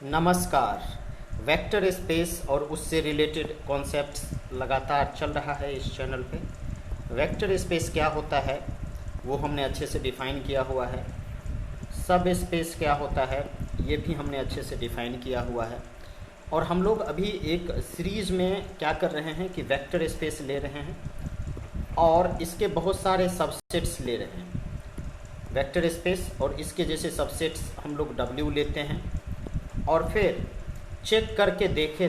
नमस्कार। Vector space और उससे रिलेटेड कॉन्सेप्ट्स लगातार चल रहा है इस चैनल पे। वेक्टर स्पेस क्या होता है वो हमने अच्छे से डिफ़ाइन किया हुआ है। सब स्पेस क्या होता है ये भी हमने अच्छे से डिफ़ाइन किया हुआ है। और हम लोग अभी एक सीरीज़ में क्या कर रहे हैं कि वेक्टर स्पेस ले रहे हैं और इसके बहुत सारे सबसेट्स ले रहे हैं। वेक्टर स्पेस और इसके जैसे सबसेट्स हम लोग W लेते हैं और फिर चेक करके देखे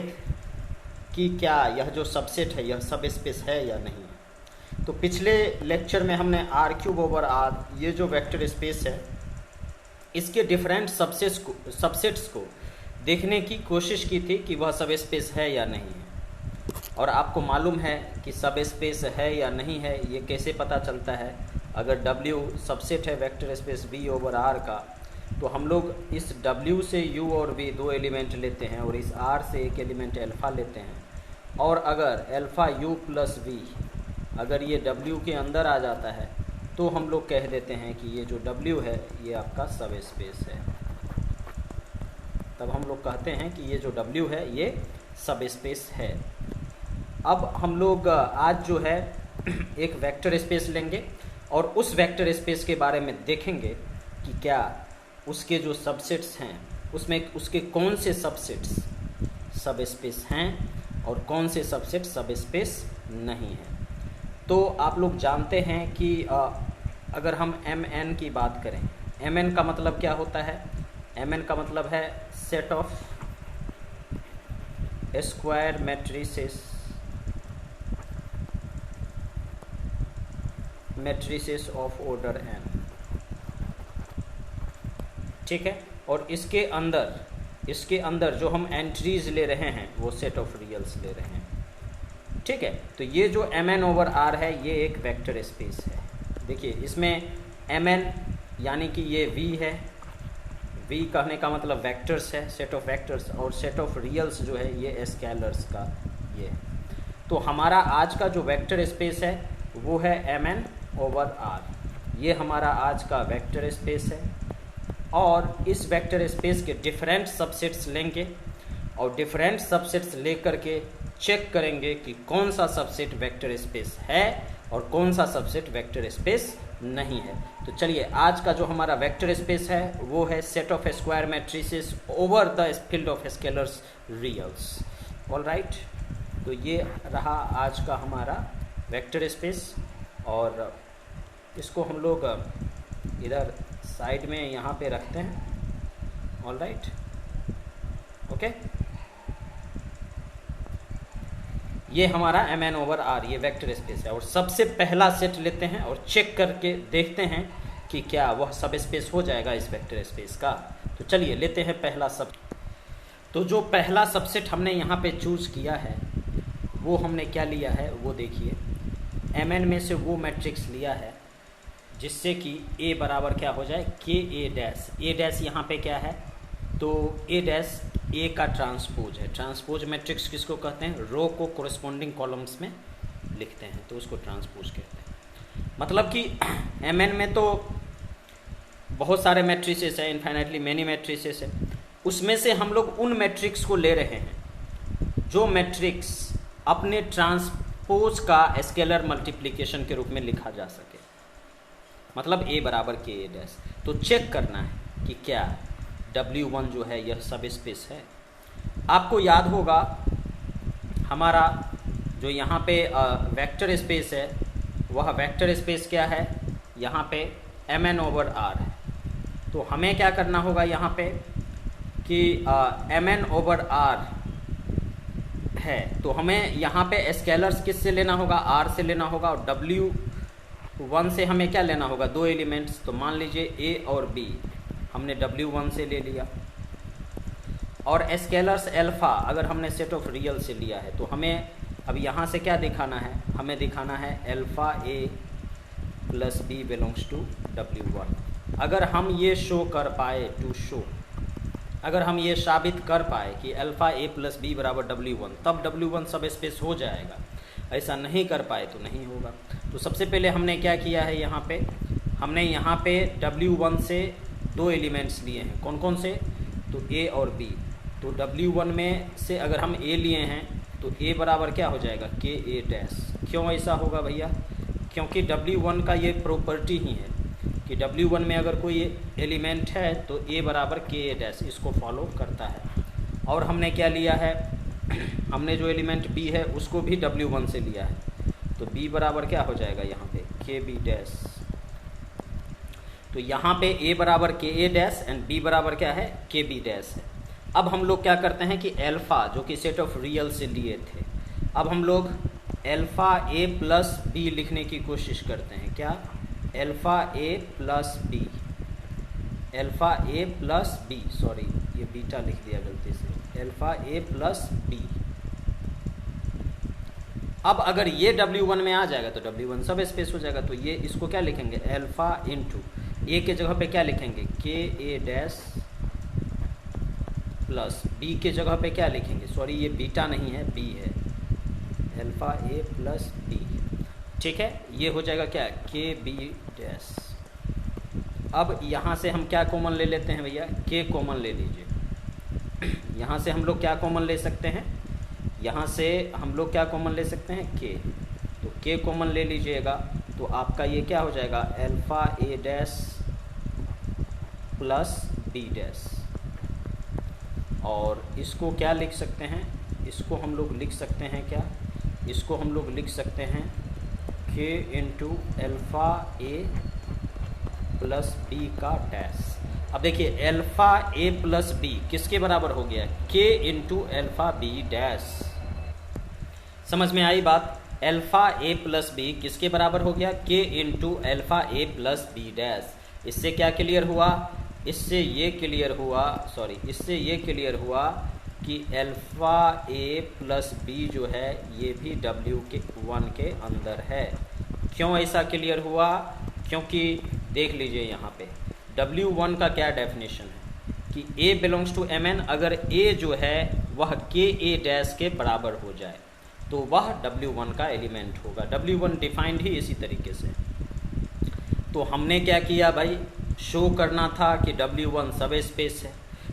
कि क्या यह जो सबसेट है यह सब स्पेस है या नहीं। तो पिछले लेक्चर में हमने R³ ये जो वेक्टर स्पेस है इसके डिफरेंट सबसेट्स को देखने की कोशिश की थी कि वह सब स्पेस है या नहीं है। और आपको मालूम है कि सब स्पेस है या नहीं है ये कैसे पता चलता है। अगर W सबसेट है वेक्टर स्पेस V/R का तो हम लोग इस W से U और V दो एलिमेंट लेते हैं और इस R से एक एलिमेंट अल्फ़ा लेते हैं। और अगर अल्फ़ा U प्लस V अगर ये W के अंदर आ जाता है तो हम लोग कह देते हैं कि ये जो W है ये आपका सब स्पेस है। तब हम लोग कहते हैं कि ये जो W है ये सब स्पेस है। अब हम लोग आज जो है एक वेक्टर स्पेस लेंगे और उस वेक्टर स्पेस के बारे में देखेंगे कि क्या उसके जो सबसेट्स हैं उसमें उसके कौन से सबसेट्स सब स्पेस हैं और कौन से सबसेट सब स्पेस नहीं हैं। तो आप लोग जानते हैं कि अगर हम Mn की बात करें, Mn का मतलब क्या होता है? Mn का मतलब है set of square matrices of order n। ठीक है। और इसके अंदर जो हम एंट्रीज ले रहे हैं वो सेट ऑफ रियल्स ले रहे हैं। ठीक है। तो ये जो Mn/R है ये एक वेक्टर स्पेस है। देखिए इसमें Mn यानी कि ये V है। V कहने का मतलब वेक्टर्स है, सेट ऑफ वेक्टर्स, और सेट ऑफ रियल्स जो है ये स्केलर्स का ये है। तो हमारा आज का जो वेक्टर स्पेस है वो है Mn/R। ये हमारा आज का वेक्टर स्पेस है और इस वेक्टर स्पेस के डिफरेंट सबसेट्स लेंगे और डिफरेंट सबसेट्स लेकर के चेक करेंगे कि कौन सा सबसेट वेक्टर स्पेस है और कौन सा सबसेट वेक्टर स्पेस नहीं है। तो चलिए आज का जो हमारा वेक्टर स्पेस है वो है set of square matrices over the field of scalars reals. Alright, तो ये रहा आज का हमारा वेक्टर स्पेस और इसको हम लोग इधर साइड में यहाँ पे रखते हैं। Alright, okay. ये हमारा Mn/R ये वेक्टर स्पेस है और सबसे पहला सेट लेते हैं और चेक करके देखते हैं कि क्या वह सब स्पेस हो जाएगा इस वेक्टर स्पेस का। तो चलिए लेते हैं पहला सब। तो जो पहला सबसेट हमने यहाँ पे चूज़ किया है वो हमने क्या लिया है वो देखिए। Mn में से वो मैट्रिक्स लिया है जिससे कि A बराबर क्या हो जाए KA'। यहाँ पे क्या है तो A' का ट्रांसपोज है। ट्रांसपोज मैट्रिक्स किसको कहते हैं? रो को कोरिस्पोंडिंग कॉलम्स में लिखते हैं तो उसको ट्रांसपोज कहते हैं। मतलब कि Mn में तो बहुत सारे मैट्रिसेस हैं, इन्फाइनाइटली मेनी मैट्रिसेस है। उसमें से हम लोग उन मैट्रिक्स को ले रहे हैं जो मैट्रिक्स अपने ट्रांसपोज का स्केलर मल्टीप्लिकेशन के रूप में लिखा जा सके। मतलब A बराबर KA'। तो चेक करना है कि क्या W1 जो है यह सब स्पेस है। आपको याद होगा हमारा जो यहाँ पे वेक्टर स्पेस है वह वेक्टर स्पेस क्या है? यहाँ पे Mn/R है। तो हमें क्या करना होगा यहाँ पे कि Mn/R है तो हमें यहाँ पे स्केलर्स किस से लेना होगा? R से लेना होगा। और W1 से हमें क्या लेना होगा? दो एलिमेंट्स। तो मान लीजिए A और B हमने W1 से ले लिया और स्केलर्स अल्फ़ा अगर हमने सेट ऑफ रियल से लिया है तो हमें अब यहाँ से क्या दिखाना है? हमें दिखाना है alpha A plus B belongs to W1। अगर हम ये शो कर पाए अगर हम ये साबित कर पाए कि अल्फ़ा A प्लस B बराबर W1 तब W1 सब स्पेस हो जाएगा। ऐसा नहीं कर पाए तो नहीं होगा। तो सबसे पहले हमने क्या किया है यहाँ पे हमने यहाँ पे W1 से दो एलिमेंट्स लिए हैं। कौन कौन से? तो A और B। तो W1 में से अगर हम A लिए हैं तो A बराबर क्या हो जाएगा, के ए डैश। क्यों ऐसा होगा भैया, क्योंकि W1 का ये प्रॉपर्टी ही है कि W1 में अगर कोई एलिमेंट है तो A बराबर के ए डैश, इसको फॉलो करता है। और हमने क्या लिया है, हमने जो एलिमेंट B है उसको भी W1 से लिया है, तो B बराबर क्या हो जाएगा यहाँ पे, के बी डैश। तो यहाँ पे A बराबर के ए डैश एंड B बराबर क्या है, के बी डैश है। अब हम लोग क्या करते हैं कि अल्फ़ा जो कि सेट ऑफ रियल से लिए थे, अब हम लोग अल्फ़ा A प्लस बी लिखने की कोशिश करते हैं। क्या, alpha A plus B, alpha A plus B, sorry ये बीटा लिख दिया गलती से, अल्फ़ा A प्लस बी। अब अगर ये W1 में आ जाएगा तो W1 सब स्पेस हो जाएगा, तो ये इसको क्या लिखेंगे, अल्फ़ा इंटू A के जगह पे क्या लिखेंगे, के ए डैश प्लस B के जगह पे क्या लिखेंगे, सॉरी ये बीटा नहीं है B है, अल्फ़ा A प्लस बी। ठीक है, ये हो जाएगा क्या, के बी डैश। अब यहाँ से हम क्या कॉमन ले लेते हैं भैया, के कॉमन ले लीजिए। यहाँ से हम लोग क्या कॉमन ले सकते हैं, यहाँ से हम लोग क्या कॉमन ले सकते हैं, के, तो के कॉमन ले लीजिएगा तो आपका ये क्या हो जाएगा, alpha A dash plus B dash. और इसको क्या लिख सकते हैं, इसको हम लोग लिख सकते हैं क्या, इसको हम लोग लिख सकते हैं k into alpha A plus B का डैश। अब देखिए अल्फ़ा A प्लस बी किसके बराबर हो गया, k into alpha B dash. समझ में आई बात, अल्फ़ा A प्लस बी किसके बराबर हो गया, k into alpha A plus B dash. इससे क्या क्लियर हुआ, इससे ये क्लियर हुआ, सॉरी इससे ये क्लियर हुआ कि अल्फ़ा A प्लस बी जो है ये भी W1 के अंदर है। क्यों ऐसा क्लियर हुआ, क्योंकि देख लीजिए यहाँ पे W1 का क्या डेफिनेशन है कि A बिलोंग्स टू Mn, अगर A जो है वह के ए डैश के बराबर हो जाए तो वह W1 का एलिमेंट होगा। W1 डिफाइंड ही इसी तरीके से। तो हमने क्या किया भाई, शो करना था कि W1 सब स्पेस है,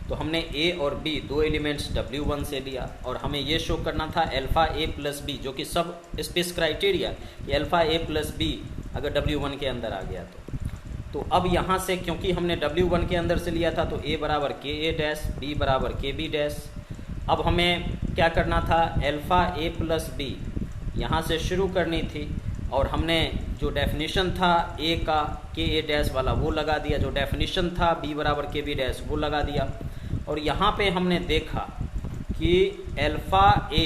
तो हमने A और B दो एलिमेंट्स W1 से लिया, और हमें ये शो करना था अल्फ़ा A प्लस बी जो कि सब स्पेस क्राइटेरिया, कि अल्फ़ा A प्लस बी अगर W1 के अंदर आ गया तो अब यहाँ से क्योंकि हमने W1 के अंदर से लिया था तो A बराबर के ए डैश, B बराबर के बी डैश। अब हमें क्या करना था, अल्फ़ा A प्लस बी यहाँ से शुरू करनी थी, और हमने जो डेफिनेशन था A का के ए डैश वाला वो लगा दिया, जो डेफिनेशन था B बराबर के बी डैश वो लगा दिया। और यहाँ पे हमने देखा कि अल्फ़ा A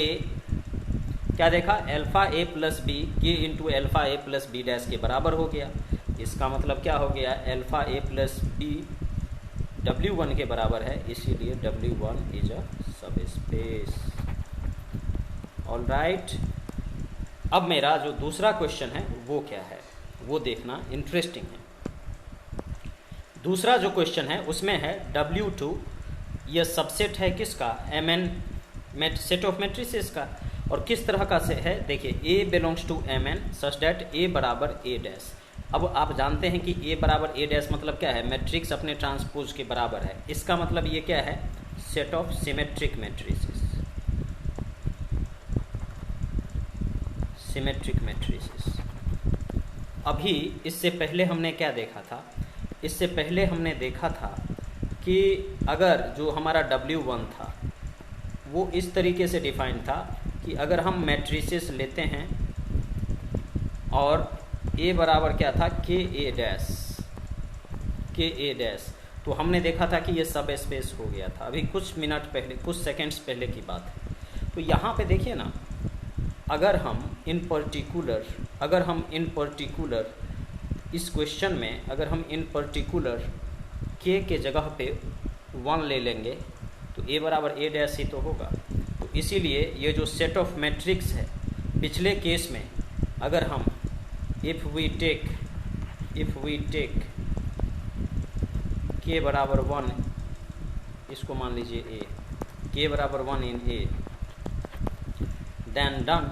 क्या देखा, alpha A plus B k into alpha A plus B dash के बराबर हो गया। इसका मतलब क्या हो गया, alpha A plus B W1 के बराबर है, इसीलिए W1 इज अ सब स्पेस। ऑल राइट, अब मेरा जो दूसरा क्वेश्चन है वो क्या है, वो देखना इंटरेस्टिंग है। दूसरा जो क्वेश्चन है उसमें है W2 यह सबसेट है किसका, Mn सेट ऑफ मैट्रिसेस का, और किस तरह का से है, देखिए A belongs to Mn such that A बराबर A डैश। अब आप जानते हैं कि A बराबर A डैश मतलब क्या है, मैट्रिक्स अपने ट्रांसपोज के बराबर है। इसका मतलब ये क्या है, set of symmetric matrices, symmetric matrices. अभी इससे पहले हमने क्या देखा था, इससे पहले हमने देखा था कि अगर जो हमारा W1 था वो इस तरीके से डिफाइन था कि अगर हम मैट्रिसेस लेते हैं और A बराबर क्या था, के ए डैश, के ए डैश, तो हमने देखा था कि ये सब स्पेस हो गया था। अभी कुछ मिनट पहले, कुछ सेकंड्स पहले की बात है। तो यहाँ पे देखिए ना, अगर हम इन पर्टिकुलर इस क्वेश्चन में अगर हम इन पर्टिकुलर के जगह पे 1 ले लेंगे तो A बराबर A डैश ही तो होगा। तो इसीलिए ये जो सेट ऑफ मैट्रिक्स है, पिछले केस में अगर हम इफ़ वी टेक k बराबर 1, इसको मान लीजिए A, k बराबर 1 इन A, देन डन।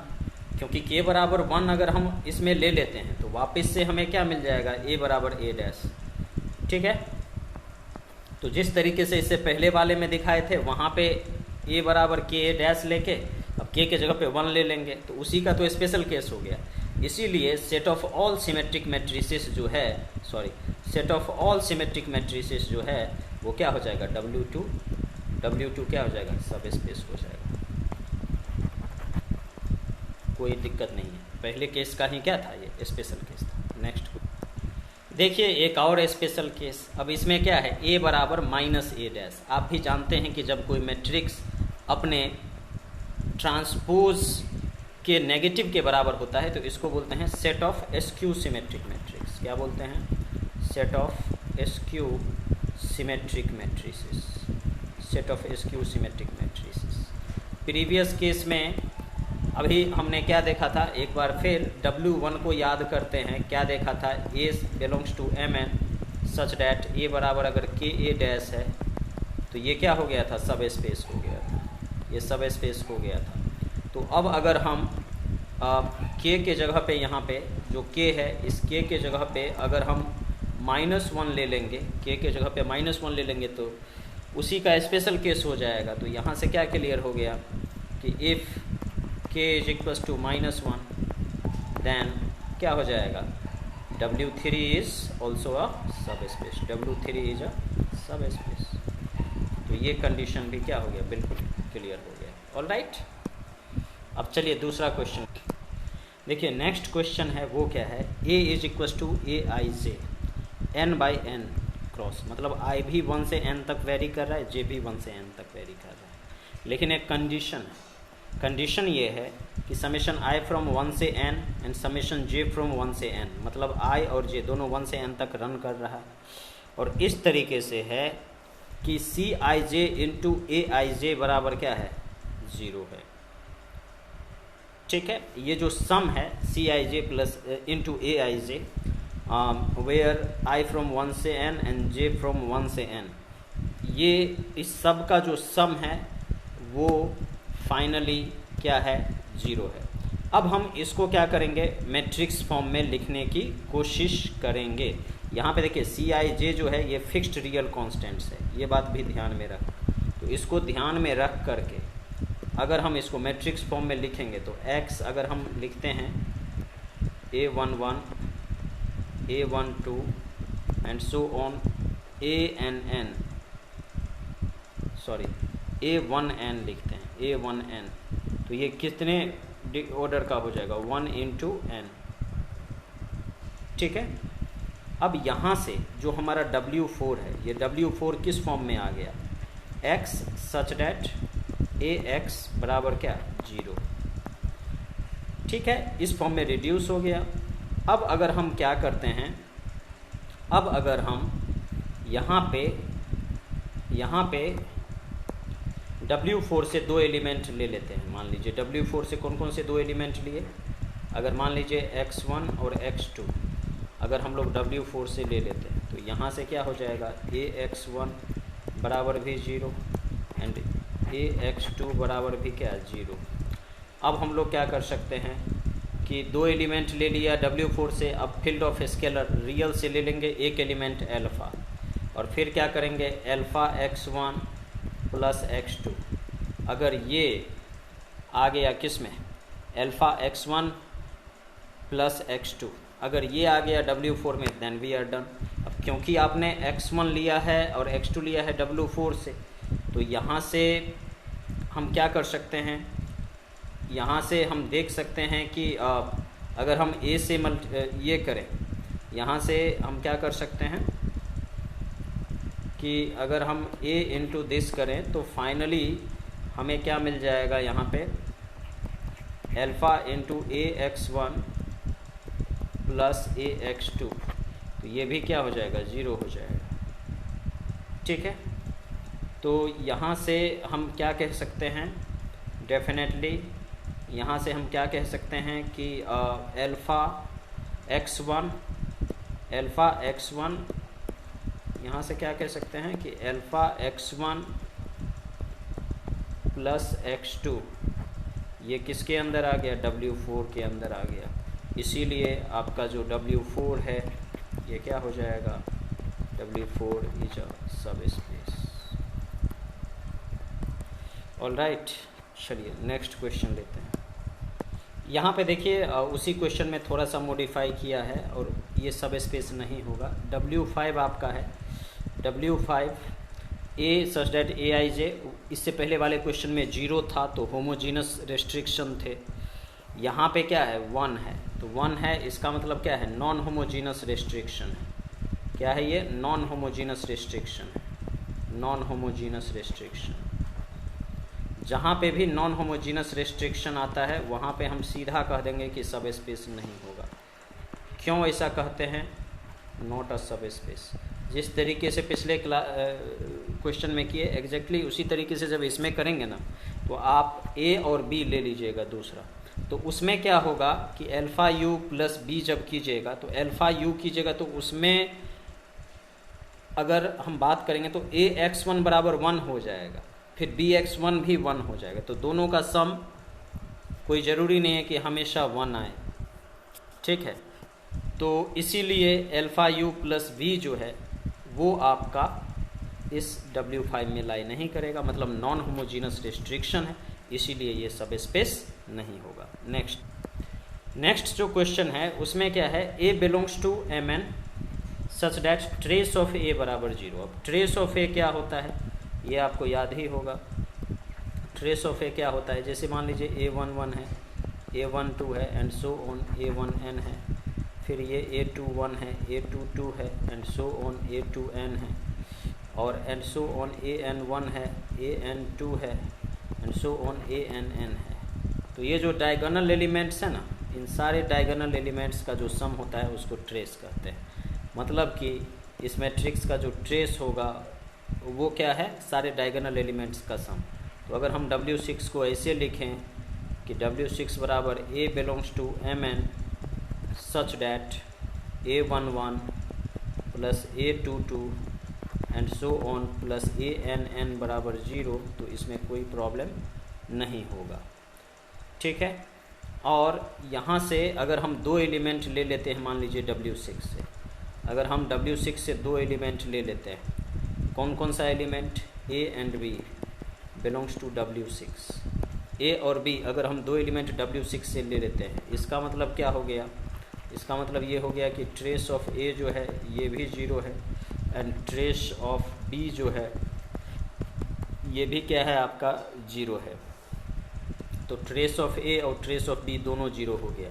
क्योंकि k बराबर 1 अगर हम इसमें ले लेते हैं तो वापस से हमें क्या मिल जाएगा, A बराबर A डैश। ठीक है, तो जिस तरीके से इससे पहले वाले में दिखाए थे वहाँ पे ए बराबर के ए डैश लेके अब के जगह पे 1 ले लेंगे, तो उसी का तो स्पेशल केस हो गया। इसीलिए set of all symmetric matrices जो है, set of all symmetric matrices जो है वो क्या हो जाएगा, W2 क्या हो जाएगा, सब स्पेस हो जाएगा। कोई दिक्कत नहीं है, पहले केस का ही क्या था, ये स्पेशल केस था। नेक्स्ट देखिए एक और स्पेशल केस। अब इसमें क्या है, ए बराबर माइनस ए डैश। आप भी जानते हैं कि जब कोई मैट्रिक्स अपने ट्रांसपोज के नेगेटिव के बराबर होता है तो इसको बोलते हैं set of askew symmetric matrix. क्या बोलते हैं, set of askew symmetric matrices, set of askew symmetric matrices. Previous case में अभी हमने क्या देखा था, एक बार फिर W1 को याद करते हैं। क्या देखा था, A belongs to Mn such that A बराबर अगर के ए डैश है तो ये क्या हो गया था, सब स्पेस हो गया था, ये सब स्पेस हो गया था। तो अब अगर हम K के जगह पे, यहाँ पे जो K है इस K के जगह पे अगर हम -1 ले लेंगे, K के जगह पे -1 ले लेंगे तो उसी का स्पेशल केस हो जाएगा। तो यहाँ से क्या क्लियर हो गया कि if k is equals to -1 then क्या हो जाएगा, W3 इज ऑल्सो अ सब स्पेस, W3 इज अ सब स्पेस। तो ये कंडीशन भी क्या हो गया, बिल्कुल क्लियर हो गया। ऑलराइट, अब चलिए दूसरा क्वेश्चन देखिए। नेक्स्ट क्वेश्चन है वो क्या है, A is equals to Aij n/n cross, मतलब I भी 1 से n तक वेरी कर रहा है, J भी 1 से n तक वेरी कर रहा है। लेकिन एक कंडीशन है, कंडीशन ये है कि समेशन I फ्रॉम 1 से n and summation J from 1 से n, मतलब I और J दोनों 1 से n तक रन कर रहा है। और इस तरीके से है कि Cij इंटू Aij बराबर क्या है, 0 है। ठीक है, ये जो सम है Cij plus into Aij where I from 1 से n एंड J फ्रॉम 1 से n, ये इस सब का जो सम है वो फाइनली क्या है, 0 है। अब हम इसको क्या करेंगे, मैट्रिक्स फॉर्म में लिखने की कोशिश करेंगे। यहाँ पे देखिए Cij जो है ये फिक्स्ड रियल कांस्टेंट्स है, ये बात भी ध्यान में रख। तो इसको ध्यान में रख करके अगर हम इसको मैट्रिक्स फॉर्म में लिखेंगे तो x अगर हम लिखते हैं A11 A12 and so on A1n A1n लिखते हैं, A1n, तो ये कितने ऑर्डर का हो जाएगा, 1 इंटू n। ठीक है, अब यहाँ से जो हमारा W4 है, ये W4 किस फॉर्म में आ गया, x सच डैट Ax बराबर क्या, 0। ठीक है, इस फॉर्म में रिड्यूस हो गया। अब अगर हम क्या करते हैं, अब अगर हम यहाँ पे W4 से 2 एलिमेंट ले लेते हैं। मान लीजिए W4 से कौन कौन से 2 एलिमेंट लिए, अगर मान लीजिए x1 और x2 अगर हम लोग W4 से ले लेते हैं तो यहाँ से क्या हो जाएगा, Ax1 बराबर भी 0 एंड Ax2 बराबर भी क्या, 0। अब हम लोग क्या कर सकते हैं कि 2 एलिमेंट ले लिया W4 से, अब फील्ड ऑफ स्केलर रियल से ले लेंगे एक एलिमेंट अल्फ़ा, और फिर क्या करेंगे, अल्फ़ा x1 प्लस x2। अगर ये आ गया किस में, अल्फ़ा x1 प्लस x2, अगर ये आ गया W4 में, देन वी आर डन। अब क्योंकि आपने x1 लिया है और x2 लिया है W4 से, तो यहाँ से हम क्या कर सकते हैं, यहाँ से हम देख सकते हैं कि अगर हम a से ये करें, यहाँ से हम क्या कर सकते हैं कि अगर हम a इंटू दिस करें तो फाइनली हमें क्या मिल जाएगा, यहाँ पे alpha into Ax1 plus Ax2, तो ये भी क्या हो जाएगा, 0 हो जाएगा। ठीक है, तो यहाँ से हम क्या कह सकते हैं, डेफिनेटली यहाँ से हम क्या कह सकते हैं कि अल्फ़ा x1 यहाँ से क्या कह सकते हैं कि अल्फ़ा x1 प्लस x2 ये किसके अंदर आ गया, W4 के अंदर आ गया। इसीलिए आपका जो W4 है ये क्या हो जाएगा, W4 इज अ सब स्पेस। ऑलराइट, चलिए नेक्स्ट क्वेश्चन लेते हैं। यहाँ पे देखिए उसी क्वेश्चन में थोड़ा सा मॉडिफाई किया है और ये सब स्पेस नहीं होगा। W5 आपका है, W5 ए सच डेट ए आई जे, इससे पहले वाले क्वेश्चन में 0 था तो होमोजीनस रेस्ट्रिक्शन थे। यहाँ पे क्या है 1 है, तो 1 है इसका मतलब क्या है नॉन होमोजीनस रेस्ट्रिक्शन है। क्या है ये नॉन होमोजीनस रेस्ट्रिक्शन है, नॉन होमोजीनस रेस्ट्रिक्शन। जहाँ पे भी नॉन होमोजीनस रेस्ट्रिक्शन आता है वहाँ पे हम सीधा कह देंगे कि सब स्पेस नहीं होगा। क्यों ऐसा कहते हैं, नॉट अ सब स्पेस। जिस तरीके से पिछले क्वेश्चन में किए एग्जैक्टली उसी तरीके से जब इसमें करेंगे ना, तो आप ए और बी ले लीजिएगा दूसरा, तो उसमें क्या होगा कि अल्फ़ा यू प्लस बी जब कीजिएगा तो अल्फ़ा यू कीजिएगा तो उसमें अगर हम बात करेंगे तो ए एक्स वन बराबर 1 हो जाएगा, फिर बी एक्स वन भी 1 हो जाएगा। तो दोनों का सम कोई ज़रूरी नहीं है कि हमेशा 1 आए, ठीक है। तो इसीलिए अल्फ़ा यू प्लस बी जो है वो आपका इस W5 में लाई नहीं करेगा, मतलब नॉन होमोजीनस रेस्ट्रिक्शन है, इसीलिए ये सब स्पेस नहीं होगा। नेक्स्ट जो क्वेश्चन है उसमें क्या है, A belongs to M N such that trace of A बराबर 0। अब ट्रेस ऑफ ए क्या होता है ये आपको याद ही होगा। ट्रेस ऑफ ए क्या होता है, जैसे मान लीजिए A11 है, A12 है एंड सो ऑन, A1n है, फिर ये A21 है, A22 है एंड सो ऑन, A2n है, और एंड सो ऑन AN1 है, AN2 है एंड सो ऑन ANn है। तो ये जो डायगोनल एलिमेंट्स है ना, इन सारे डायगोनल एलिमेंट्स का जो सम होता है उसको ट्रेस कहते हैं। मतलब कि इस मैट्रिक्स का जो ट्रेस होगा वो क्या है, सारे डायगोनल एलिमेंट्स का सम। तो अगर हम W6 को ऐसे लिखें कि W6 बराबर A belongs to Mn such that A11 plus A22 and so on plus ANn बराबर 0, तो इसमें कोई प्रॉब्लम नहीं होगा, ठीक है। और यहाँ से अगर हम 2 एलिमेंट ले लेते हैं, मान लीजिए W6 से, अगर हम W6 से 2 एलिमेंट ले लेते हैं, कौन कौन सा element, A and B belongs to W6। A और B अगर हम 2 एलिमेंट W6 से ले लेते हैं, इसका मतलब क्या हो गया, इसका मतलब ये हो गया कि ट्रेस ऑफ A जो है ये भी 0 है एंड ट्रेस ऑफ B जो है ये भी क्या है आपका 0 है। तो ट्रेस ऑफ A और ट्रेस ऑफ B दोनों 0 हो गया।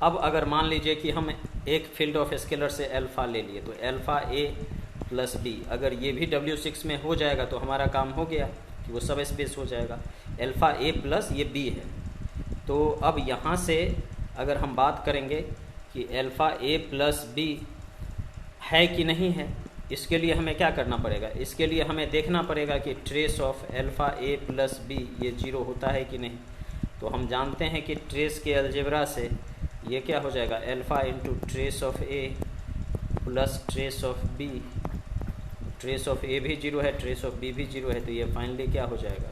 अब अगर मान लीजिए कि हम एक फील्ड ऑफ स्केलर से अल्फ़ा ले लिए, तो अल्फ़ा A प्लस बी अगर ये भी W6 में हो जाएगा तो हमारा काम हो गया कि वो सब स्पेस हो जाएगा। अल्फ़ा A प्लस ये B है, तो अब यहाँ से अगर हम बात करेंगे कि अल्फ़ा A प्लस B है कि नहीं है, इसके लिए हमें क्या करना पड़ेगा, इसके लिए हमें देखना पड़ेगा कि trace of alpha A plus B ये 0 होता है कि नहीं। तो हम जानते हैं कि ट्रेस के अलजेब्रा से ये क्या हो जाएगा, alpha into trace of A plus trace of B, trace of A भी 0 है, ट्रेस ऑफ B भी 0 है, तो ये फाइनली क्या हो जाएगा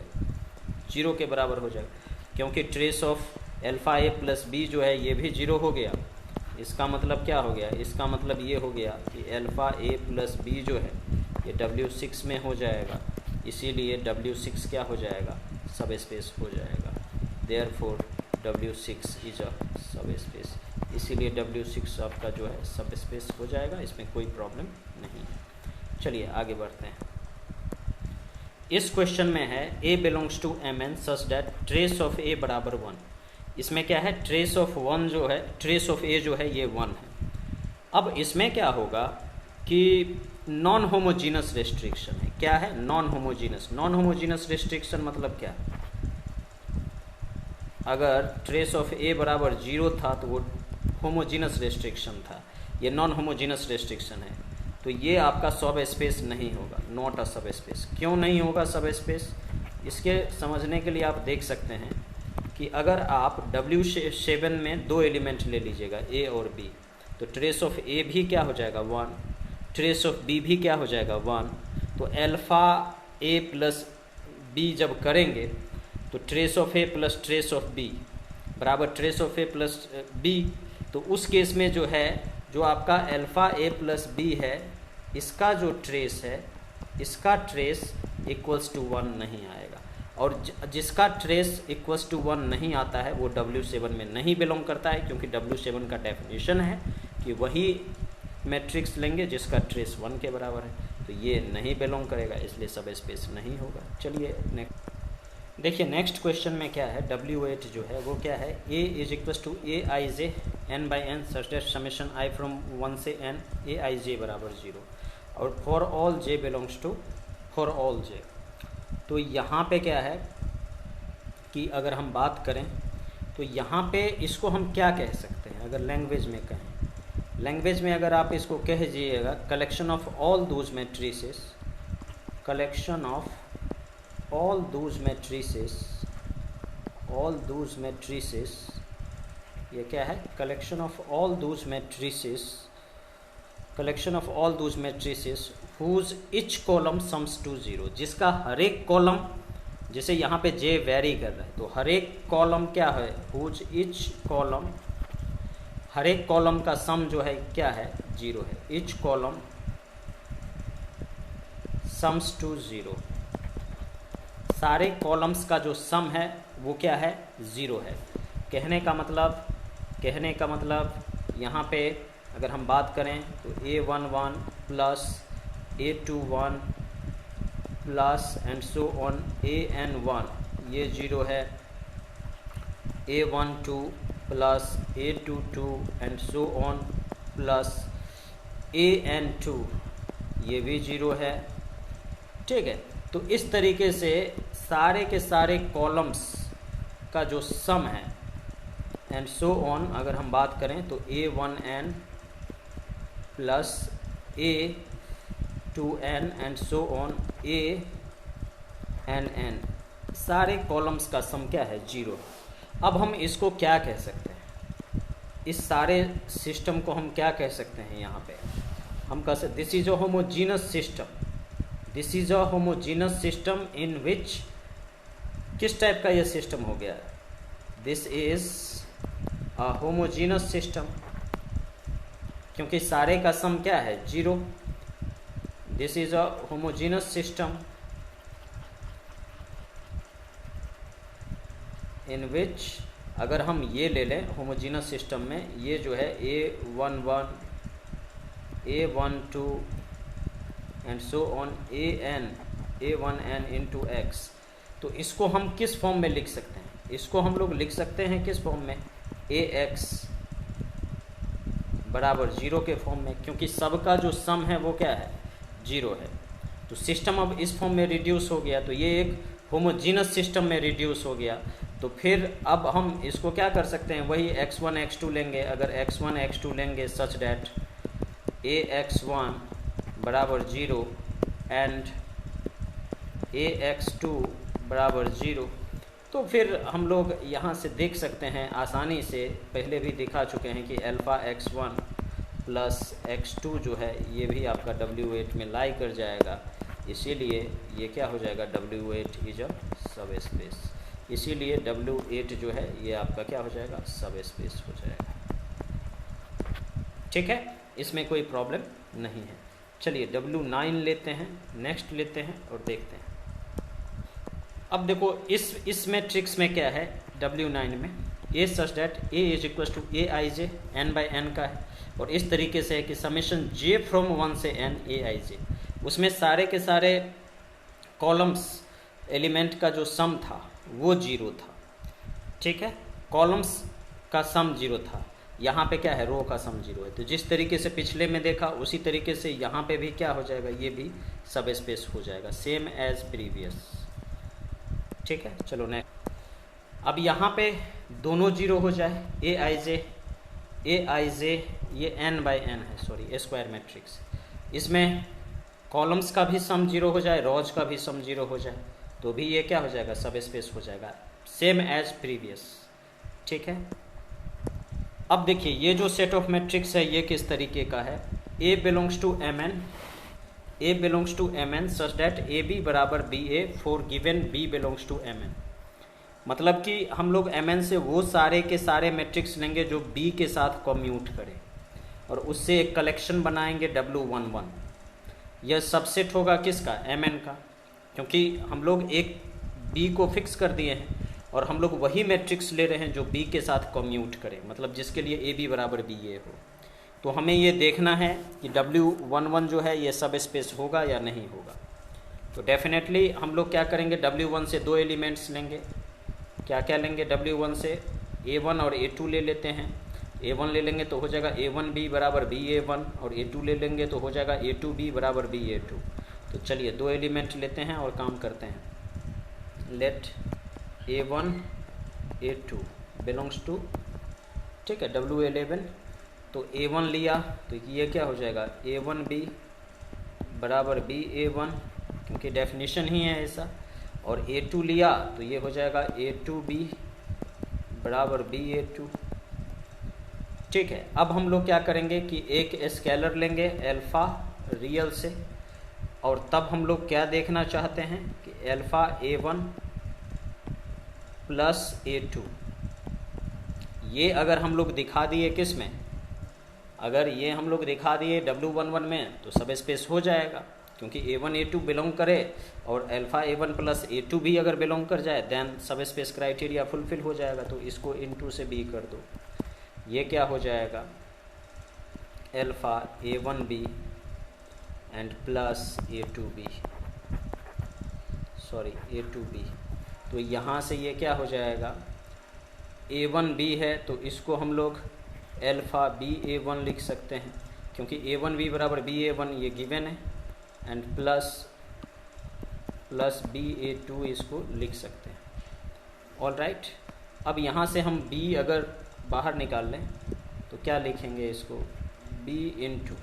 0 के बराबर हो जाएगा, क्योंकि trace of alpha A plus B जो है ये भी 0 हो गया। इसका मतलब क्या हो गया, इसका मतलब ये हो गया कि अल्फ़ा A प्लस B जो है ये W6 में हो जाएगा, इसीलिए W6 क्या हो जाएगा, सब स्पेस हो जाएगा। देयरफॉर W6 इज अ सब स्पेस, इसीलिए W6 आपका जो है सब स्पेस हो जाएगा, इसमें कोई प्रॉब्लम नहीं है। चलिए आगे बढ़ते हैं। इस क्वेश्चन में है A belongs to Mn such that trace of A बराबर 1। इसमें क्या है, ट्रेस ऑफ 1 जो है, ट्रेस ऑफ A जो है ये 1 है। अब इसमें क्या होगा कि नॉन होमोजीनस रेस्ट्रिक्शन है। क्या है, non homogeneous. Non homogeneous restriction मतलब क्या है, अगर ट्रेस ऑफ A बराबर 0 था तो वो होमोजीनस रेस्ट्रिक्शन था, ये नॉन होमोजीनस रेस्ट्रिक्शन है, तो ये आपका सब स्पेस नहीं होगा, नॉट अ सब स्पेस। क्यों नहीं होगा सब स्पेस, इसके समझने के लिए आप देख सकते हैं कि अगर आप W7 में 2 एलिमेंट ले लीजिएगा A और B, तो ट्रेस ऑफ A भी क्या हो जाएगा 1, ट्रेस ऑफ B भी क्या हो जाएगा 1। तो अल्फ़ा A प्लस B जब करेंगे तो trace of A plus trace of B बराबर trace of A plus B, तो उस केस में जो है, जो आपका अल्फ़ा A प्लस B है, इसका जो ट्रेस है, इसका ट्रेस इक्वल्स टू 1 नहीं आएगा। और जिसका ट्रेस इक्वल्स टू 1 नहीं आता है वो W7 में नहीं बिलोंग करता है, क्योंकि W7 का डेफिनेशन है कि वही मैट्रिक्स लेंगे जिसका ट्रेस 1 के बराबर है, तो ये नहीं बिलोंग करेगा, इसलिए सब स्पेस नहीं होगा। चलिए नेक्स्ट देखिए, नेक्स्ट क्वेश्चन में क्या है, W8 जो है वो क्या है, A is equals to Aij n/n such that summation i from 1 से n Aij बराबर 0 और for all j belongs to for all j। तो यहाँ पे क्या है कि अगर हम बात करें तो यहाँ पे इसको हम क्या कह सकते हैं, अगर लैंग्वेज में कहें, लैंग्वेज में अगर आप इसको कह दीजिएगा collection of all those matrices, collection of all those matrices, ये क्या है, collection of all those matrices whose each column sums to 0, जिसका हर एक कॉलम, जैसे यहाँ पे J वेरी कर रहा है तो हर एक कॉलम क्या है, whose each column, हर एक कॉलम का सम जो है क्या है, 0 है, each column sums to 0, सारे कॉलम्स का जो सम है वो क्या है, 0 है। कहने का मतलब यहाँ पे अगर हम बात करें तो A11 plus A21 plus and so on AN1 ये 0 है, A12 plus A22 and so on plus AN2 ये भी 0 है, ठीक है। तो इस तरीके से सारे के सारे कॉलम्स का जो सम है एंड सो ऑन, अगर हम बात करें तो A1n plus A2n and so on ANn, सारे कॉलम्स का सम क्या है, 0। अब हम इसको क्या कह सकते हैं, इस सारे सिस्टम को हम क्या कह सकते हैं, यहाँ पे हम कह सकते this is a homogeneous system, this is a homogeneous system in which, किस टाइप का ये सिस्टम हो गया, this is a homogeneous system, क्योंकि सारे का सम क्या है, 0। This is a homogeneous system in which, अगर हम ये ले लें होमोजीनस सिस्टम में, ये जो है A11 A12 and so on A1n into x, तो इसको हम किस फॉर्म में लिख सकते हैं, इसको हम लोग लिख सकते हैं किस फॉर्म में, AX बराबर 0 के फॉर्म में, क्योंकि सबका जो सम है वो क्या है, 0 है। तो सिस्टम अब इस फॉर्म में रिड्यूस हो गया, तो ये एक होमोजीनस सिस्टम में रिड्यूस हो गया। तो फिर अब हम इसको क्या कर सकते हैं, वही x1 x2 लेंगे, अगर x1 x2 लेंगे सच डैट AX1 बराबर 0 एंड AX2 बराबर 0, तो फिर हम लोग यहाँ से देख सकते हैं आसानी से, पहले भी दिखा चुके हैं कि अल्फ़ा x1 प्लस x2 जो है ये भी आपका W8 में लाई कर जाएगा, इसीलिए ये क्या हो जाएगा, W8 इज अ सब स्पेस, इसीलिए W8 जो है ये आपका क्या हो जाएगा, सब स्पेस हो जाएगा, ठीक है, इसमें कोई प्रॉब्लम नहीं है। चलिए W9 लेते हैं, नेक्स्ट लेते हैं और देखते हैं। अब देखो इस मैट्रिक्स में क्या है, W9 में A such that A is equal to Aij n/n का है, और इस तरीके से है कि समेशन j फ्रॉम 1 से n Aij, उसमें सारे के सारे कॉलम्स एलिमेंट का जो सम था वो 0 था, ठीक है, कॉलम्स का सम 0 था। यहाँ पे क्या है, रो का सम 0 है, तो जिस तरीके से पिछले में देखा उसी तरीके से यहाँ पे भी क्या हो जाएगा, ये भी सब स्पेस हो जाएगा, सेम एज प्रीवियस, ठीक है। चलो नेक्स्ट, अब यहाँ पे दोनों 0 हो जाए, Aij ये n/n है, सॉरी स्क्वायर मैट्रिक्स, इसमें कॉलम्स का भी सम 0 हो जाए, रोज का भी सम 0 हो जाए, तो भी ये क्या हो जाएगा, सब स्पेस हो जाएगा, सेम एज प्रीवियस, ठीक है। अब देखिए ये जो सेट ऑफ मैट्रिक्स है ये किस तरीके का है, A belongs to Mn such that AB बराबर BA for given B belongs to Mn, मतलब कि हम लोग Mn से वो सारे के सारे मैट्रिक्स लेंगे जो B के साथ कम्यूट करें और उससे एक कलेक्शन बनाएंगे W11। यह सबसेट होगा किसका, Mn का, क्योंकि हम लोग एक B बी को फिक्स कर दिए हैं और हम लोग वही मैट्रिक्स ले रहे हैं जो बी के साथ कम्यूट करे, मतलब जिसके लिए ए बी बराबर बी ए हो। तो हमें ये देखना है कि W11 जो है ये सब स्पेस होगा या नहीं होगा। तो डेफिनेटली हम लोग क्या करेंगे, W1 से 2 एलिमेंट्स लेंगे। क्या क्या लेंगे, W1 से A1 और A2 ले लेते हैं। A1 ले लेंगे तो हो जाएगा A1B बराबर BA1 और A2 ले लेंगे तो हो जाएगा A2B बराबर BA2। तो चलिए 2 एलिमेंट लेते हैं और काम करते हैं। Late A1 A2 belongs to, ठीक है, W11। तो A1 लिया तो ये क्या हो जाएगा, A1B बराबर BA1 क्योंकि डेफिनेशन ही है ऐसा। और A2 लिया तो ये हो जाएगा A2B बराबर BA2। ठीक है, अब हम लोग क्या करेंगे कि एक स्केलर लेंगे अल्फ़ा रियल से, और तब हम लोग क्या देखना चाहते हैं कि अल्फ़ा A1 प्लस A2 ये अगर हम लोग दिखा दिए किस में, अगर ये हम लोग दिखा दिए W11 में तो सब स्पेस हो जाएगा, क्योंकि A1 A2 बिलोंग करे और अल्फ़ा A1 प्लस A2 भी अगर बिलोंग कर जाए देन सब स्पेस क्राइटेरिया फुलफिल हो जाएगा। तो इसको इनटू से B कर दो, ये क्या हो जाएगा, alpha A1B and plus A2B, sorry A2B। तो यहाँ से ये क्या हो जाएगा, A1B है तो इसको हम लोग अल्फ़ा BA1 लिख सकते हैं, क्योंकि A1B बराबर BA1 ये गिवन है, एंड प्लस BA2 इसको लिख सकते हैं। ऑल राइट, अब यहाँ से हम B अगर बाहर निकाल लें तो क्या लिखेंगे इसको, B into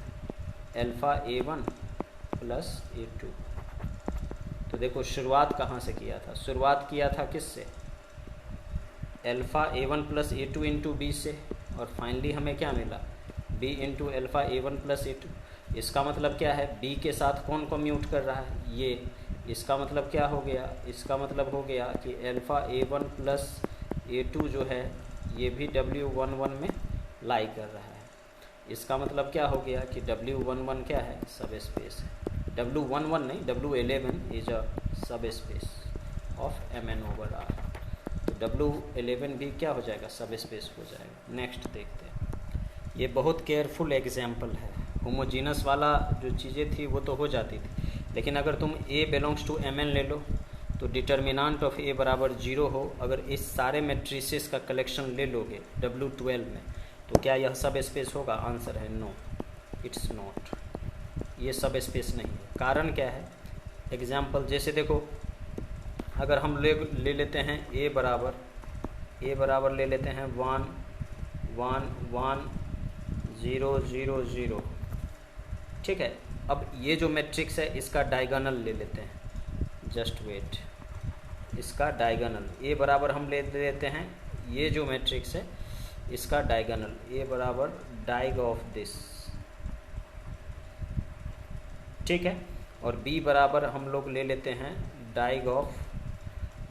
alpha A1 plus A2। तो देखो शुरुआत कहाँ से किया था, शुरुआत किया था किससे, alpha A1 plus A2 into B से, और फाइनली हमें क्या मिला, B into alpha A1 plus A2। इसका मतलब क्या है, B के साथ कौन कम्यूट कर रहा है, ये। इसका मतलब क्या हो गया, इसका मतलब हो गया कि अल्फ़ा A1 प्लस A2 जो है ये भी W11 में लाई कर रहा है। इसका मतलब क्या हो गया कि W11 क्या है, सब स्पेस है। W11 नहीं, W11 इज अ सब स्पेस ऑफ MN/R। तो W11 भी क्या हो जाएगा, सब स्पेस हो जाएगा। नेक्स्ट देखते हैं, ये बहुत केयरफुल एग्जाम्पल है। होमोजीनस वाला जो चीज़ें थी वो तो हो जाती थी, लेकिन अगर तुम A बिलोंग्स टू MN ले लो तो डिटर्मिनांट ऑफ A बराबर 0 हो, अगर इस सारे मैट्रिसेस का कलेक्शन ले लोगे W12 में तो क्या यह सब स्पेस होगा, आंसर है नो, इट्स नॉट, ये सब स्पेस नहीं है। कारण क्या है, एग्जाम्पल जैसे देखो, अगर हम ले लेते हैं A बराबर ले लेते हैं 1 1 1 0 0 0, ठीक है। अब ये जो मैट्रिक्स है इसका डायगोनल ले लेते हैं, जस्ट वेट, इसका डायगोनल A बराबर हम ले लेते हैं, ये जो मैट्रिक्स है इसका डायगोनल A बराबर डायग ऑफ दिस, ठीक है। और B बराबर हम लोग ले लेते हैं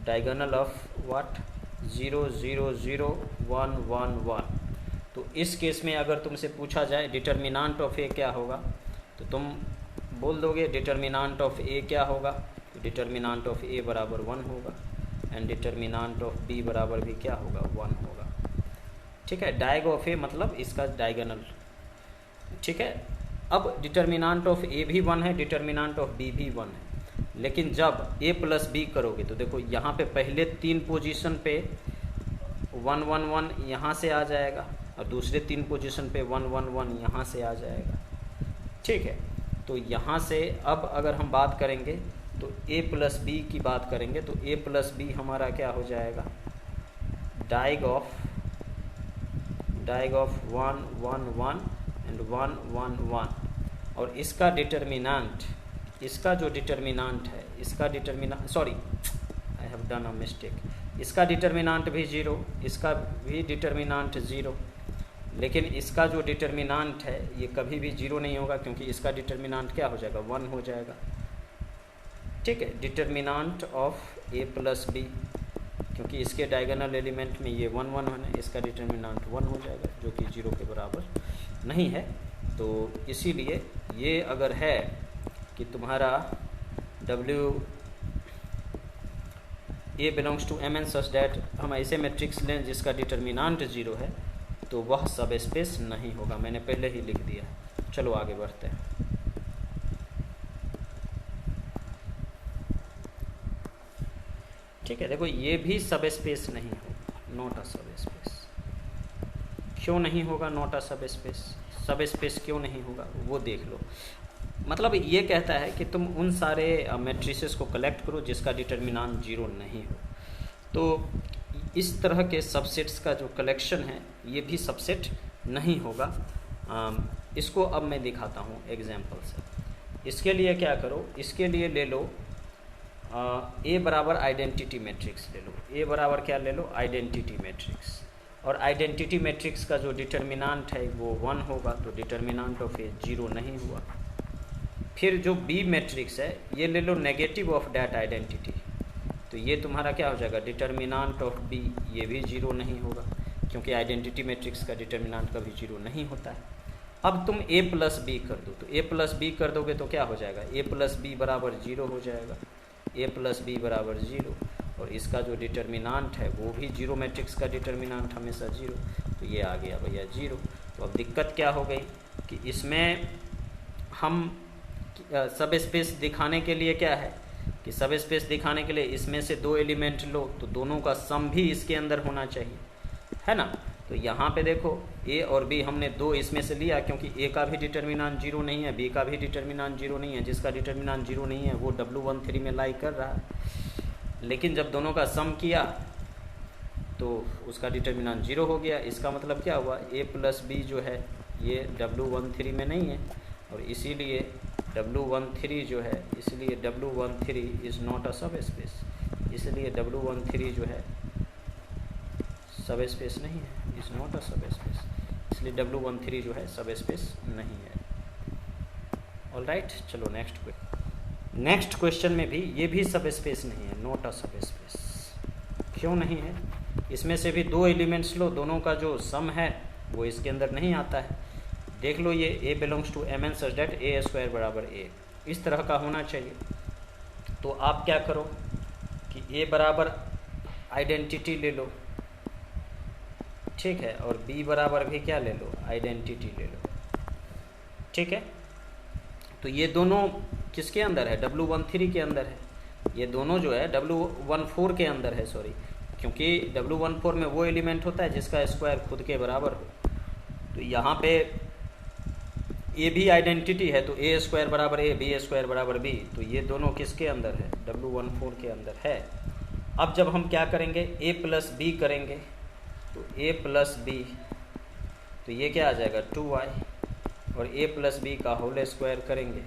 डायगोनल ऑफ व्हाट, 0 0 0 1 1 1। तो इस केस में अगर तुमसे पूछा जाए डिटर्मिनांट ऑफ A क्या होगा, तो तुम बोल दोगे डिटर्मिनांट ऑफ A क्या होगा, तो डिटर्मिनांट ऑफ A बराबर 1 होगा, एंड डिटर्मिनांट ऑफ B बराबर भी क्या होगा, 1 होगा, ठीक है। डायग ऑफ A मतलब इसका डायगोनल, ठीक है। अब डिटर्मिनांट ऑफ A भी 1 है, डिटर्मिनांट ऑफ B भी 1 है, लेकिन जब A प्लस B करोगे तो देखो यहाँ पे पहले 3 पोजीशन पे 1 1 1 यहाँ से आ जाएगा, और दूसरे 3 पोजीशन पे 1 1 1 यहाँ से आ जाएगा, ठीक है। तो यहाँ से अब अगर हम बात करेंगे तो A प्लस B की बात करेंगे तो A प्लस B हमारा क्या हो जाएगा, डायग ऑफ 1 1 1 एंड 1 1 1। और इसका डिटर्मिनांट, इसका जो डिटर्मिनांट है, इसका determinant, sorry I have done a mistake, इसका डिटर्मिनांट भी 0, इसका भी डिटर्मिनांट 0, लेकिन इसका जो डिटर्मिनांट है ये कभी भी 0 नहीं होगा, क्योंकि इसका डिटर्मिनांट क्या हो जाएगा, 1 हो जाएगा, ठीक है। Determinant of A plus B, क्योंकि इसके डायगोनल एलिमेंट में ये 1 1 है, इसका डिटर्मिनांट 1 हो जाएगा, जो कि 0 के बराबर नहीं है। तो इसीलिए ये अगर है कि तुम्हारा A belongs to M N such that हम ऐसे मैट्रिक्स लें जिसका डिटर्मिनांट 0 है तो वह सब स्पेस नहीं होगा। मैंने पहले ही लिख दिया। चलो आगे बढ़ते हैं। ठीक है, देखो ये भी सब स्पेस नहीं होगा, नॉट अ सब स्पेस। क्यों नहीं होगा नॉट अ सब स्पेस? सब स्पेस क्यों नहीं होगा वो देख लो। मतलब ये कहता है कि तुम उन सारे मैट्रिसेस को कलेक्ट करो जिसका डिटर्मिनांट 0 नहीं हो। तो इस तरह के सबसेट्स का जो कलेक्शन है ये भी सबसेट नहीं होगा। इसको अब मैं दिखाता हूँ एग्जाम्पल से। इसके लिए क्या करो, इसके लिए ले लो ए बराबर आइडेंटिटी मैट्रिक्स ले लो। ए बराबर क्या ले लो? Identity matrix. और आइडेंटिटी मैट्रिक्स का जो डिटर्मिनांट है वो 1 होगा, तो डिटर्मिनांट ऑफ ए 0 नहीं हुआ। फिर जो बी मैट्रिक्स है ये ले लो नेगेटिव ऑफ डैट आइडेंटिटी, तो ये तुम्हारा क्या हो जाएगा? डिटर्मिनांट ऑफ बी, ये भी 0 नहीं होगा क्योंकि आइडेंटिटी मैट्रिक्स का डिटर्मिनांट कभी 0 नहीं होता है। अब तुम a प्लस बी कर दो, तो a प्लस बी कर दोगे तो क्या हो जाएगा? a प्लस बी बराबर 0 हो जाएगा। a प्लस बी बराबर 0, और इसका जो डिटर्मिनांट है वो भी 0, मैट्रिक्स का डिटर्मिनांट हमेशा 0, तो ये आ गया भैया 0। तो अब दिक्कत क्या हो गई कि इसमें हम सब स्पेस दिखाने के लिए क्या है कि सब स्पेस दिखाने के लिए इसमें से 2 एलिमेंट लो तो दोनों का सम भी इसके अंदर होना चाहिए, है ना। तो यहाँ पे देखो a और b हमने 2 इसमें से लिया क्योंकि a का भी डिटर्मिनांट 0 नहीं है, b का भी डिटर्मिनांट 0 नहीं है। जिसका डिटर्मिनांट 0 नहीं है वो W13 में लाई कर रहा है। लेकिन जब दोनों का सम किया तो उसका डिटर्मिनांट 0 हो गया। इसका मतलब क्या हुआ? a प्लस बी जो है ये W13 में नहीं है, और इसीलिए W13 जो है, इसलिए W13 इज़ नॉट अ सब स्पेस, इसलिए W13 जो है सब स्पेस नहीं है, इज़ नॉट अ सब स्पेस, इसलिए W13 जो है सब स्पेस नहीं है। ऑलराइट, चलो नेक्स्ट क्वेश्चन में भी ये भी सब स्पेस नहीं है, नॉट अ सब स्पेस। क्यों नहीं है? इसमें से भी 2 एलिमेंट्स लो, दोनों का जो सम है वो इसके अंदर नहीं आता है। देख लो ये a belongs to M N such that a square बराबर a, इस तरह का होना चाहिए। तो आप क्या करो कि a बराबर आइडेंटिटी ले लो, ठीक है, और b बराबर भी क्या ले लो? आइडेंटिटी ले लो, ठीक है। तो ये दोनों किसके अंदर है? W13 के अंदर है। ये दोनों जो है W14 के अंदर है, सॉरी, क्योंकि W14 में वो एलिमेंट होता है जिसका स्क्वायर खुद के बराबर हो। तो यहाँ पे ए भी आइडेंटिटी है, तो ए स्क्वायर बराबर ए, बी स्क्वायर बराबर बी, तो ये दोनों किसके अंदर है? W14 के अंदर है। अब जब हम क्या करेंगे? ए प्लस बी करेंगे, तो ए प्लस बी, तो ये क्या आ जाएगा? 2i, और ए प्लस बी का होल स्क्वायर करेंगे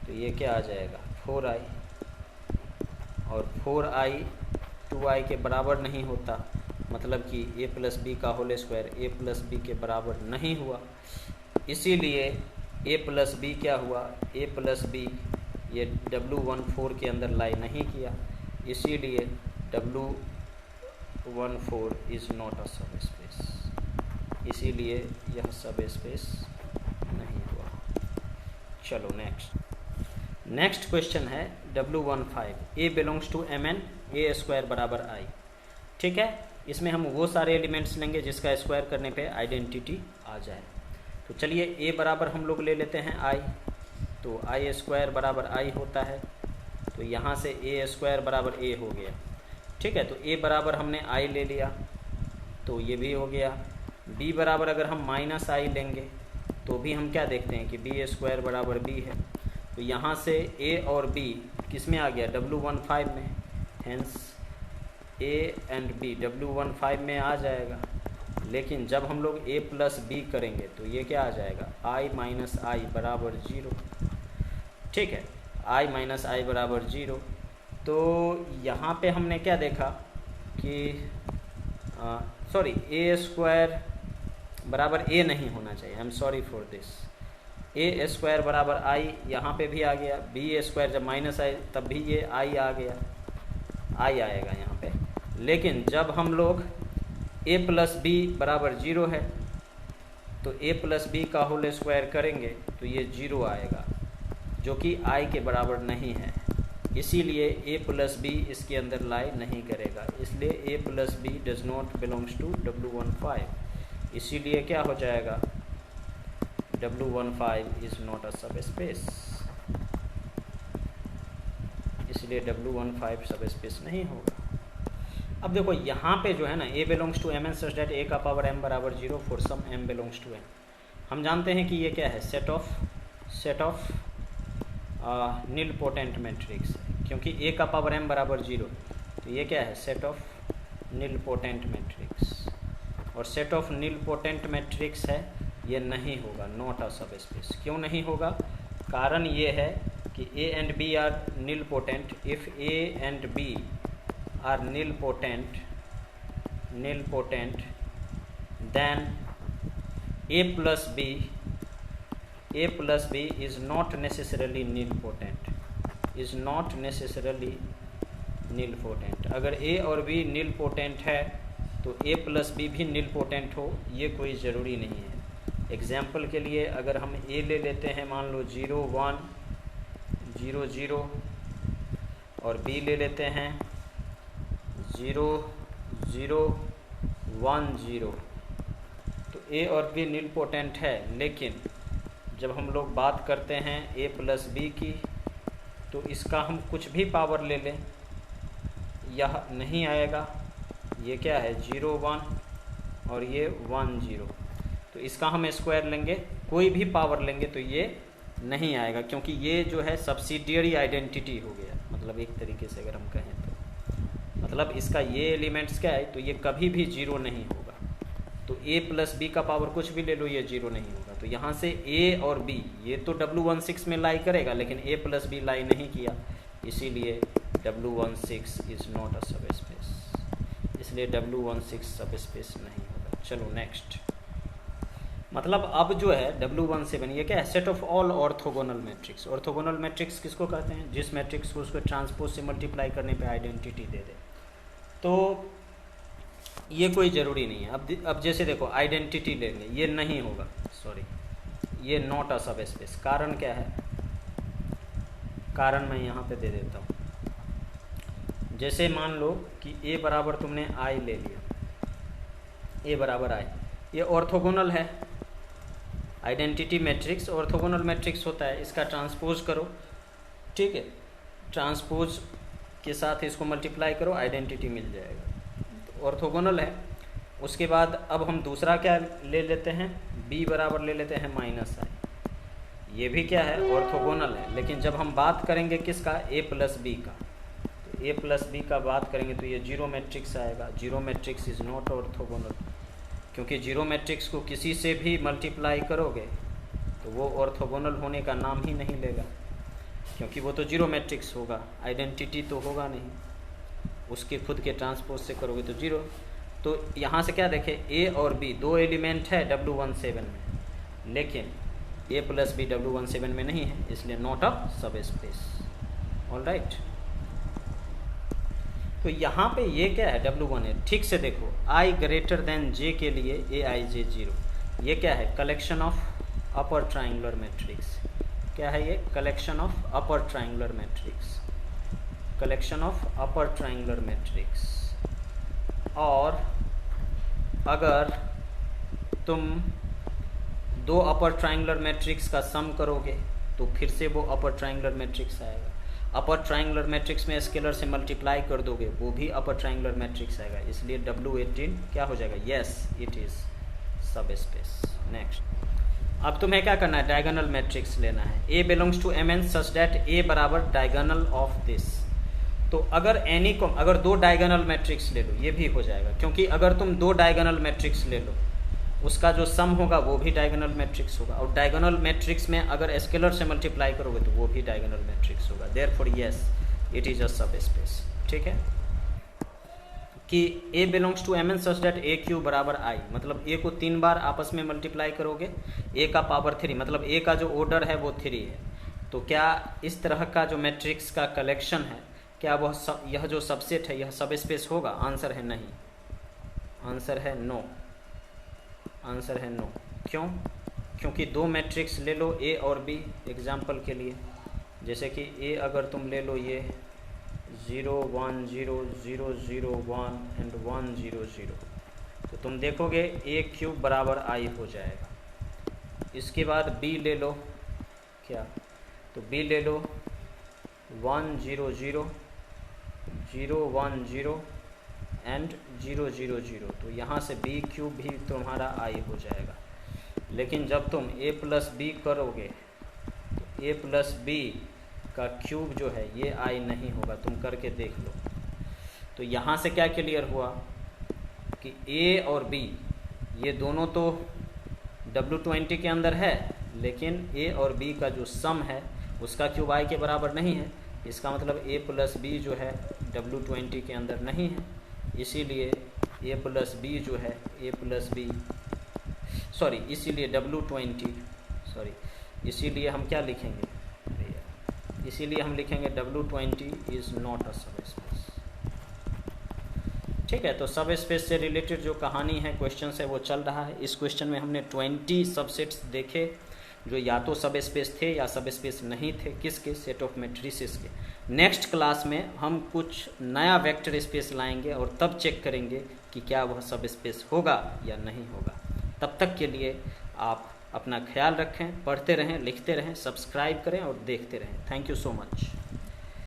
तो ये क्या आ जाएगा? 4i, और 4i 2i के बराबर नहीं होता, मतलब कि ए प्लस बी का होल स्क्वायर ए प्लस बी के बराबर नहीं हुआ। इसीलिए a प्लस बी क्या हुआ? a प्लस बी ये W14 के अंदर लाई नहीं किया, इसीलिए W14 इज़ नॉट अ सब स्पेस, इसीलिए यह सब स्पेस नहीं हुआ। चलो नेक्स्ट क्वेश्चन है W15, a belongs to M N a square बराबर i, ठीक है। इसमें हम वो सारे एलिमेंट्स लेंगे जिसका स्क्वायर करने पे आइडेंटिटी आ जाए। तो चलिए a बराबर हम लोग ले लेते हैं i, तो i स्क्वायर बराबर i होता है, तो यहाँ से a स्क्वायर बराबर a हो गया, ठीक है। तो a बराबर हमने i ले लिया तो ये भी हो गया। b बराबर अगर हम माइनस i लेंगे तो भी हम क्या देखते हैं कि b स्क्वायर बराबर b है, तो यहाँ से a और b किस में आ गया? W15 में, hence a and b W15 में आ जाएगा। लेकिन जब हम लोग a प्लस बी करेंगे तो ये क्या आ जाएगा? i माइनस आई बराबर 0, ठीक है, i माइनस आई बराबर 0। तो यहाँ पे हमने क्या देखा कि सॉरी a स्क्वायर बराबर a नहीं होना चाहिए, I am sorry for this. a square बराबर i यहाँ पे भी आ गया, b स्क्वायर जब माइनस आई तब भी ये i आ गया, i आएगा यहाँ पे। लेकिन जब हम लोग a प्लस बी बराबर 0 है तो a प्लस बी का होल स्क्वायर करेंगे तो ये 0 आएगा, जो कि i के बराबर नहीं है। इसीलिए ए प्लस बी इसके अंदर लाई नहीं करेगा, इसलिए A plus B does not belongs to W15। इसीलिए क्या हो जाएगा, W15 इज नॉट अ सब स्पेस, इसलिए W15 सब स्पेस नहीं होगा। अब देखो यहाँ पे जो है ना, A belongs to Mn such that A का पावर m बराबर 0 for some m belongs to n। हम जानते हैं कि ये क्या है, set of nilpotent matrix है, क्योंकि ए का पावर m बराबर 0, तो ये क्या है, set of nilpotent matrix. और set of nilpotent matrix है, ये नहीं होगा, नॉट अ सब स्पेस। क्यों नहीं होगा, कारण ये है कि a and b are nilpotent. If a and b are nilpotent, then a plus b is not necessarily nilpotent, अगर a और b nilpotent है तो a plus b भी nilpotent हो, ये कोई ज़रूरी नहीं है। एग्जाम्पल के लिए अगर हम a ले लेते हैं, मान लो 0 1 0 0, और b ले लेते हैं 0 0 1 0, तो a और b नील पोटेंट है। लेकिन जब हम लोग बात करते हैं a प्लस बी की, तो इसका हम कुछ भी पावर ले लें, यह नहीं आएगा। ये क्या है, 0 1 और ये 1 0, तो इसका हम स्क्वायर लेंगे, कोई भी पावर लेंगे तो ये नहीं आएगा, क्योंकि ये जो है सब्सिडियरी आइडेंटिटी हो गया। मतलब एक तरीके से अगर हम कहें तो मतलब इसका ये एलिमेंट्स क्या है, तो ये कभी भी 0 नहीं होगा। तो a प्लस बी का पावर कुछ भी ले लो, ये 0 नहीं होगा। तो यहाँ से a और b ये तो W16 में लाई करेगा, लेकिन a प्लस बी लाई नहीं किया, इसीलिए W16 इज़ नॉट अ सब स्पेस, इसलिए W16 सब स्पेस नहीं होगा। चलो नेक्स्ट, मतलब अब जो है W17 ये क्या है, set of all orthogonal matrix. Orthogonal matrix किसको कहते हैं, जिस मैट्रिक्स को उसको ट्रांसपोज से मल्टीप्लाई करने पे आइडेंटिटी दे दे। तो ये कोई ज़रूरी नहीं है। अब जैसे देखो आइडेंटिटी लेंगे, ये नहीं होगा, सॉरी, ये नॉट अ सब स्पेस। कारण क्या है, कारण मैं यहाँ पे दे देता हूँ। जैसे मान लो कि a बराबर तुमने i ले लिया, a बराबर i, ये ऑर्थोगोनल है। आइडेंटिटी मैट्रिक्स ऑर्थोगोनल मैट्रिक्स होता है, इसका ट्रांसपोज करो, ठीक है, ट्रांसपोज के साथ इसको मल्टीप्लाई करो, आइडेंटिटी मिल जाएगा, तो ऑर्थोगोनल है। उसके बाद अब हम दूसरा क्या ले लेते हैं, b बराबर ले लेते हैं -i, ये भी क्या है, ऑर्थोगोनल है। लेकिन जब हम बात करेंगे किसका, a प्लस बी का, तो a प्लस बी का बात करेंगे तो ये जीरो मैट्रिक्स आएगा। Zero matrix is not orthogonal, क्योंकि जीरो मैट्रिक्स को किसी से भी मल्टीप्लाई करोगे तो वो ऑर्थोगोनल होने का नाम ही नहीं लेगा, क्योंकि वो तो जीरो मैट्रिक्स होगा, आइडेंटिटी तो होगा नहीं। उसके खुद के ट्रांसपोज से करोगे तो जीरो। तो यहाँ से क्या देखें, a और b दो एलिमेंट है W17 में, लेकिन a प्लस बी W17 में नहीं है, इसलिए नॉट अ सब स्पेस। ऑल राइट, तो यहाँ पे ये क्या है, W18। ठीक से देखो, i ग्रेटर देन j के लिए aij 0, ये क्या है, collection of upper triangular matrix. क्या है ये, collection of upper triangular matrix, collection of upper triangular matrix. और अगर तुम दो अपर ट्राइंगुलर मैट्रिक्स का सम करोगे तो फिर से वो अपर ट्राइंगुलर मैट्रिक्स आएगा। अपर ट्राइंगुलर मैट्रिक्स में स्केलर से मल्टीप्लाई कर दोगे, वो भी अपर ट्राइंगुलर मैट्रिक्स आएगा, इसलिए W18 क्या हो जाएगा, यस इट इज़ सब स्पेस। नेक्स्ट, अब तुम्हें क्या करना है, डायगोनल मैट्रिक्स लेना है। A belongs to Mn such that A बराबर डायगोनल ऑफ दिस। तो अगर दो डायगोनल मैट्रिक्स ले लो, ये भी हो जाएगा, क्योंकि अगर तुम दो डायगोनल मैट्रिक्स ले लो, उसका जो सम होगा वो भी डायगोनल मैट्रिक्स होगा, और डायगोनल मैट्रिक्स में अगर स्केलर से मल्टीप्लाई करोगे तो वो भी डायगोनल मैट्रिक्स होगा। Therefore yes it is a subspace. ठीक है, कि A belongs to Mn such that A³ बराबर I, मतलब A को 3 बार आपस में मल्टीप्लाई करोगे, A का पावर 3, मतलब A का जो ऑर्डर है वो 3 है। तो क्या इस तरह का जो मैट्रिक्स का कलेक्शन है, क्या वह यह जो सबसेट है यह सब स्पेस होगा? आंसर है नहीं, आंसर है नो, आंसर है नो। क्यों? क्योंकि दो मैट्रिक्स ले लो A और B एग्जाम्पल के लिए, जैसे कि ए अगर तुम ले लो ये 0 1 0 0 0 1 एंड 1 0 0, तो तुम देखोगे ए क्यूब बराबर आई हो जाएगा। इसके बाद बी ले लो, क्या, तो बी ले लो 1 0 0 0 1 0 एंड 0 0 0, तो यहाँ से बी क्यूब भी तुम्हारा आई हो जाएगा। लेकिन जब तुम ए प्लस बी करोगे तो ए प्लस बी का क्यूब जो है ये आई नहीं होगा, तुम करके देख लो। तो यहाँ से क्या क्लियर हुआ कि ए और बी ये दोनों तो W20 के अंदर है, लेकिन ए और बी का जो सम है उसका क्यूब आई के बराबर नहीं है। इसका मतलब ए प्लस बी जो है W20 के अंदर नहीं है, इसीलिए ए प्लस बी जो है ए प्लस बी इसीलिए W20 इसीलिए हम क्या लिखेंगे, इसीलिए हम लिखेंगे W20 is not a subspace. ठीक है, तो सब स्पेस से रिलेटेड जो कहानी है, क्वेश्चन है, वो चल रहा है। इस क्वेश्चन में हमने 20 सबसेट्स देखे जो या तो सब स्पेस थे या सब स्पेस नहीं थे, किसके, सेट ऑफ मैट्रिसेस के। नेक्स्ट क्लास में हम कुछ नया वेक्टर स्पेस लाएंगे और तब चेक करेंगे कि क्या वह सब स्पेस होगा या नहीं होगा। तब तक के लिए आप अपना ख्याल रखें, पढ़ते रहें, लिखते रहें, सब्सक्राइब करें और देखते रहें। Thank you so much.